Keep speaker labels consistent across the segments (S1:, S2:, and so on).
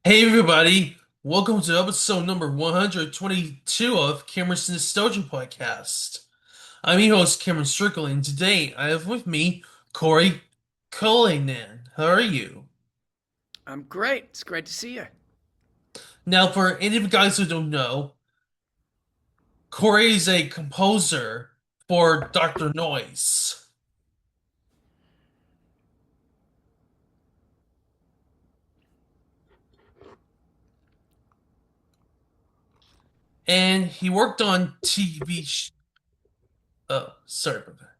S1: Hey everybody, welcome to episode number 122 of Cameron's Nostalgia Podcast. I'm your host, Cameron Strickland, and today I have with me Cory Cullinan. How are you?
S2: I'm great. It's great to see you.
S1: Now, for any of you guys who don't know, Cory is a composer for Doctor Noize, and he worked on oh, sorry about that.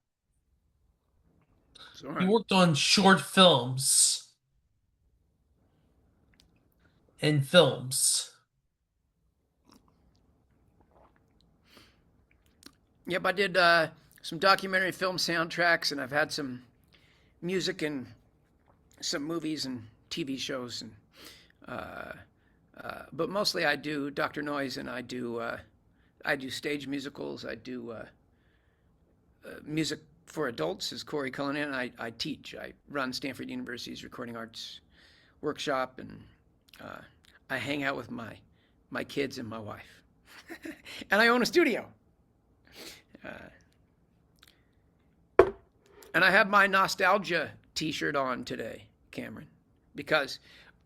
S2: It's all
S1: He
S2: right.
S1: worked on short films and films.
S2: Yep, I did some documentary film soundtracks, and I've had some music in some movies and TV shows, and uh, but mostly I do Doctor Noize, and I do stage musicals. I do music for adults as Cory Cullinan. I teach. I run Stanford University's recording arts workshop, and uh, I hang out with my kids and my wife, and I own a studio. Uh, and I have my nostalgia T-shirt on today, Cameron, because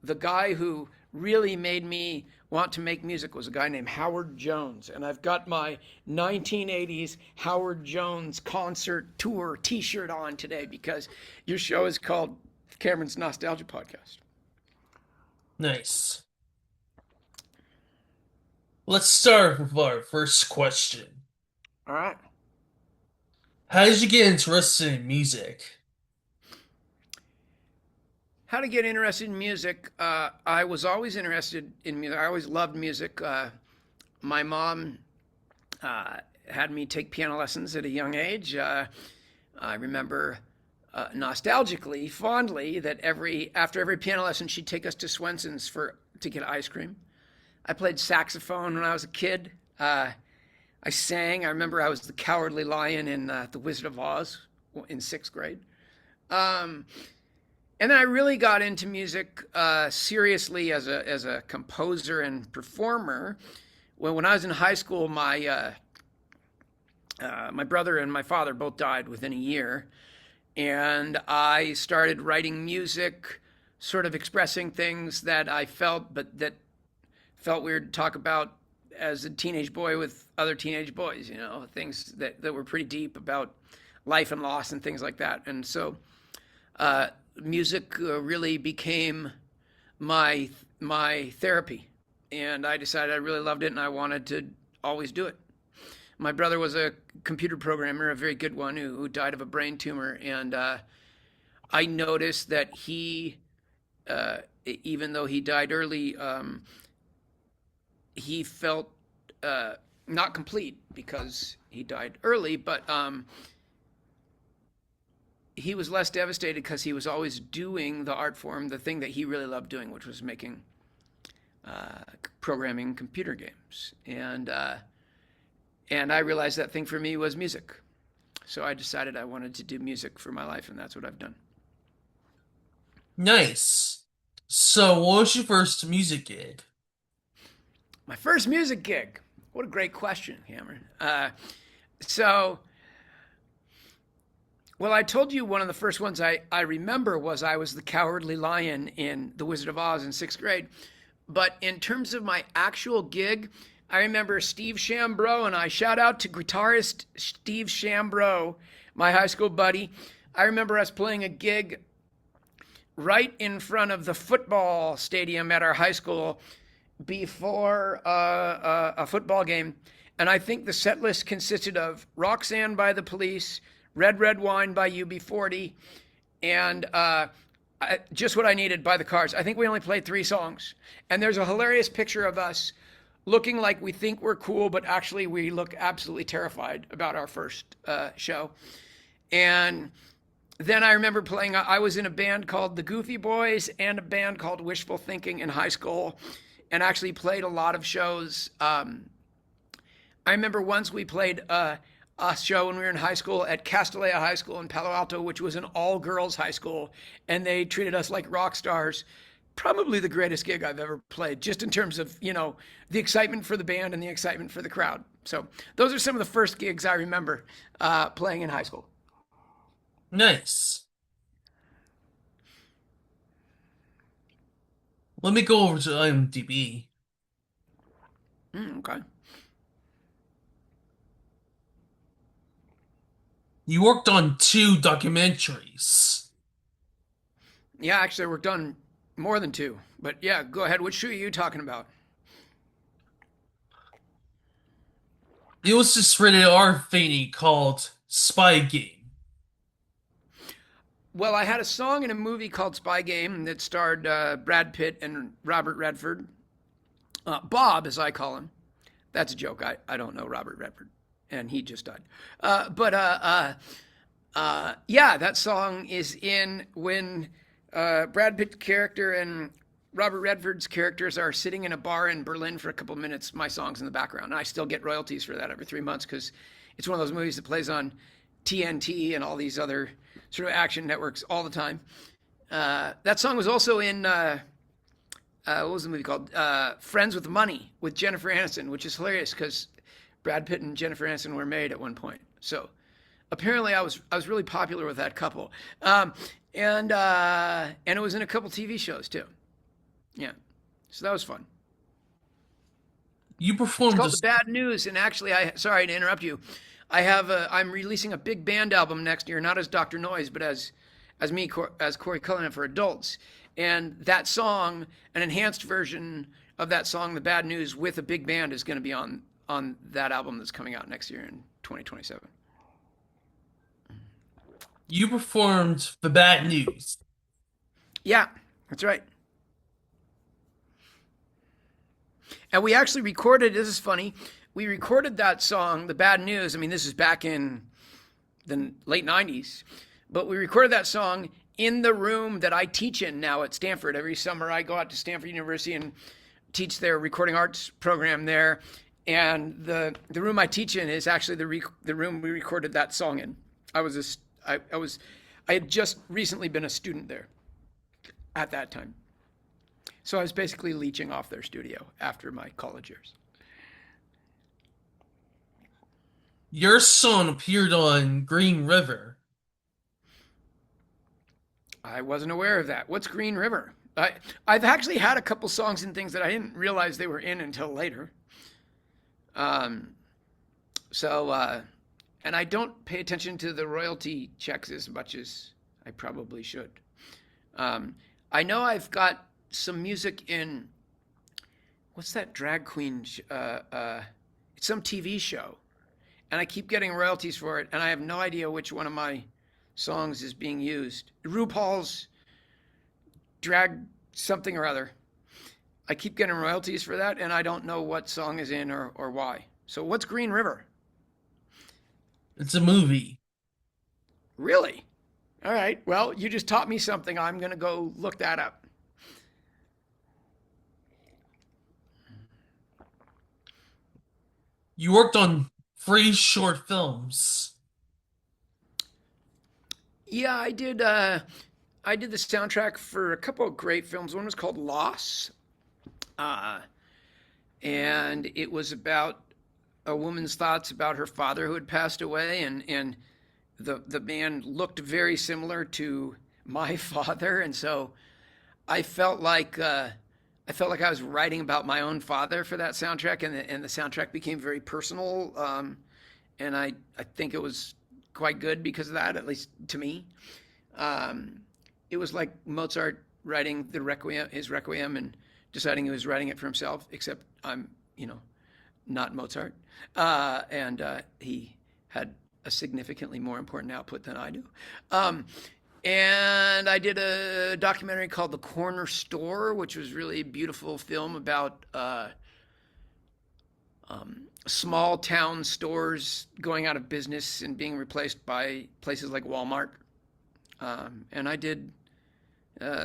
S2: the guy who really made me want to make music was a guy named Howard Jones, and I've got my 1980s Howard Jones concert tour T-shirt on today because your show is called Cameron's Nostalgia Podcast.
S1: Nice. Let's start with our first question.
S2: All right.
S1: How did you get interested in music?
S2: How to get interested in music? I was always interested in music. I always loved music. My mom had me take piano lessons at a young age. I remember nostalgically, fondly, that after every piano lesson, she'd take us to Swenson's to get ice cream. I played saxophone when I was a kid. I sang. I remember I was the Cowardly Lion in The Wizard of Oz in sixth grade. Um, and then I really got into music seriously as a composer and performer. When I was in high school, my brother and my father both died within a year, and I started writing music, sort of expressing things that I felt, but that felt weird to talk about as a teenage boy with other teenage boys. Things that were pretty deep about life and loss and things like that. And so music really became my my therapy, and I decided I really loved it and I wanted to always do it. My brother was a computer programmer, a very good one, who died of a brain tumor, and I noticed that even though he died early, he felt not complete because he died early, but he was less devastated because he was always doing the art form, the thing that he really loved doing, which was making programming computer games. And I realized that thing for me was music. So I decided I wanted to do music for my life, and that's what I've done.
S1: Nice. So, what was your first music gig?
S2: My first music gig. What a great question, Cameron. So, well, I told you one of the first ones I remember was I was the Cowardly Lion in The Wizard of Oz in sixth grade. But in terms of my actual gig, I remember Steve Chambreau, and I shout out to guitarist Steve Chambreau, my high school buddy. I remember us playing a gig right in front of the football stadium at our high school before a football game. And I think the set list consisted of Roxanne by the Police, Red Red Wine by UB40, and Just What I Needed by the Cars. I think we only played three songs. And there's a hilarious picture of us looking like we think we're cool, but actually we look absolutely terrified about our first show. And then I remember playing, I was in a band called the Goofy Boys and a band called Wishful Thinking in high school, and actually played a lot of shows. I remember once we played a show when we were in high school at Castanea High School in Palo Alto, which was an all girls high school, and they treated us like rock stars. probably the greatest gig I've ever played, just in terms of, the excitement for the band and the excitement for the crowd. So those are some of the first gigs I remember playing in high school.
S1: Nice. Let me go over to IMDb.
S2: Okay.
S1: You worked on two documentaries.
S2: Yeah, actually, I worked on more than two. But yeah, go ahead. Which show are you talking about?
S1: It was this rated R thingy called Spy Game.
S2: Well, I had a song in a movie called Spy Game that starred Brad Pitt and Robert Redford. Bob, as I call him. That's a joke. I don't know Robert Redford, and he just died. Yeah, that song is in when Brad Pitt's character and Robert Redford's characters are sitting in a bar in Berlin for a couple of minutes. My song's in the background, and I still get royalties for that every 3 months because it's one of those movies that plays on TNT and all these other sort of action networks all the time. That song was also in what was the movie called? Friends with Money with Jennifer Aniston, which is hilarious because Brad Pitt and Jennifer Aniston were married at one point. So apparently, I was really popular with that couple, and it was in a couple TV shows too. Yeah, so that was fun.
S1: You
S2: It's
S1: performed
S2: called The
S1: this.
S2: Bad News, and actually, sorry to interrupt you. I'm releasing a big band album next year, not as Doctor Noize, but as me as Cory Cullinan for adults. And that song, an enhanced version of that song, The Bad News, with a big band, is going to be on that album that's coming out next year in 2027.
S1: You performed the bad news.
S2: Yeah, that's right. And we actually recorded, this is funny, we recorded that song, The Bad News. I mean, this is back in the late 90s, but we recorded that song in the room that I teach in now at Stanford. Every summer I go out to Stanford University and teach their recording arts program there. And the room I teach in is actually the room we recorded that song in. I had just recently been a student there at that time. So I was basically leeching off their studio after my college years.
S1: Your son appeared on Green River.
S2: I wasn't aware of that. What's Green River? I've actually had a couple songs and things that I didn't realize they were in until later. Um, and I don't pay attention to the royalty checks as much as I probably should. I know I've got some music in, what's that drag queen? It's some TV show, and I keep getting royalties for it, and I have no idea which one of my songs is being used. RuPaul's drag something or other. I keep getting royalties for that, and I don't know what song is in or why. So what's Green River?
S1: It's a movie.
S2: Really? All right. Well, you just taught me something. I'm going to go look that up.
S1: You worked on three short films.
S2: Yeah, I did. I did the soundtrack for a couple of great films. One was called Loss, uh, and it was about a woman's thoughts about her father who had passed away, and the man looked very similar to my father, and so I felt like I was writing about my own father for that soundtrack, and the soundtrack became very personal, and I think it was quite good because of that, at least to me. It was like Mozart writing the Requiem, his Requiem, and deciding he was writing it for himself, except I'm, not Mozart. And he had a significantly more important output than I do. And I did a documentary called The Corner Store, which was really a beautiful film about small town stores going out of business and being replaced by places like Walmart. And I did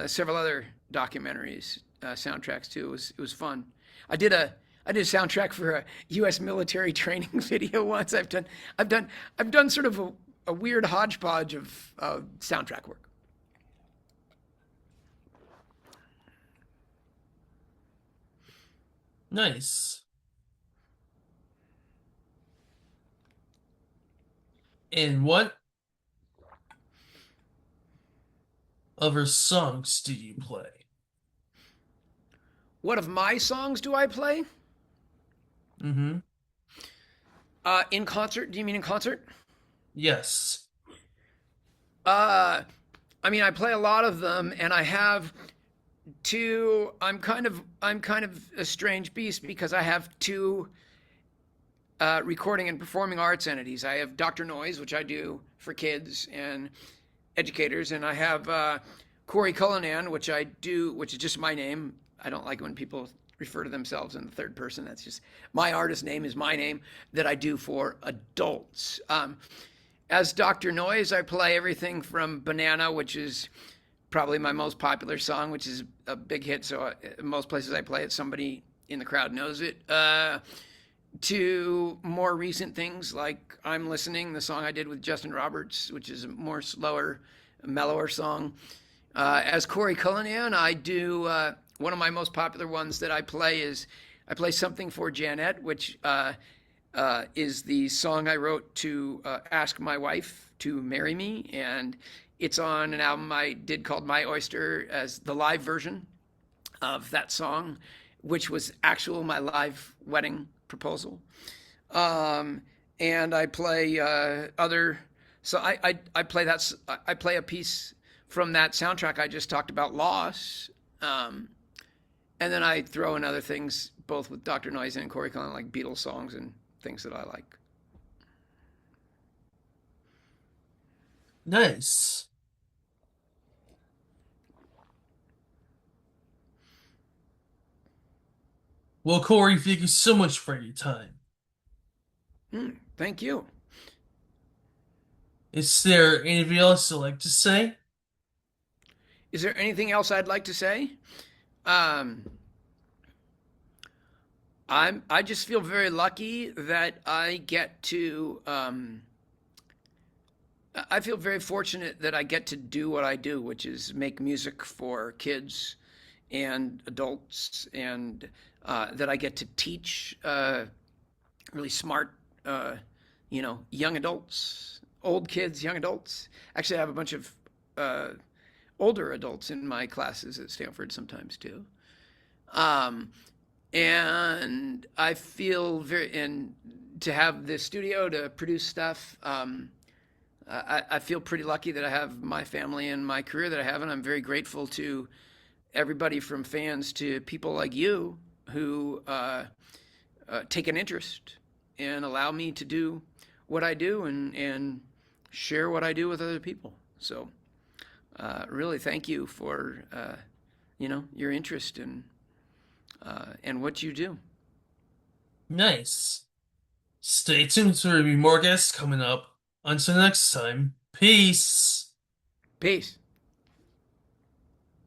S2: several other documentaries, soundtracks too. It was fun. I did a soundtrack for a U.S. military training video once. I've done sort of a weird hodgepodge of soundtrack work.
S1: Nice. And what other songs do you play?
S2: What of my songs do I play?
S1: Mm-hmm.
S2: In concert? Do you mean in concert?
S1: Yes.
S2: Uh, I mean, I play a lot of them, and I have two. I'm kind of a strange beast because I have two recording and performing arts entities. I have Doctor Noize, which I do for kids and educators, and I have Cory Cullinan, which I do, which is just my name. I don't like when people refer to themselves in the third person. That's just my artist name is my name that I do for adults. As Doctor Noize, I play everything from Banana, which is probably my most popular song, which is a big hit. So most places I play it, somebody in the crowd knows it. To more recent things like I'm Listening, the song I did with Justin Roberts, which is a more slower, mellower song. As Cory Cullinan, I do one of my most popular ones that I play is I play Something for Janet, which is the song I wrote to ask my wife to marry me. And it's on an album I did called My Oyster as the live version of that song, which was actual my live wedding proposal. Um, and I play other. So I play that. I play a piece from that soundtrack I just talked about, Loss. Um, and then I throw in other things, both with Doctor Noize and Cory Cullinan, like Beatles songs and things that I like.
S1: Nice. Well, Corey, thank you so much for your time.
S2: Thank you.
S1: Is there anything else you'd like to say?
S2: Is there anything else I'd like to say? Um, I just feel very lucky that I get to. I feel very fortunate that I get to do what I do, which is make music for kids and adults, and that I get to teach really smart, young adults, old kids, young adults. Actually, I have a bunch of uh, older adults in my classes at Stanford sometimes too. Um, and I feel and to have the studio to produce stuff. I feel pretty lucky that I have my family and my career that I have, and I'm very grateful to everybody from fans to people like you who take an interest and allow me to do what I do and share what I do with other people. So, really, thank you for your interest in and what you do.
S1: Nice. Stay tuned, there will be more guests coming up. Until next time, peace.
S2: Peace.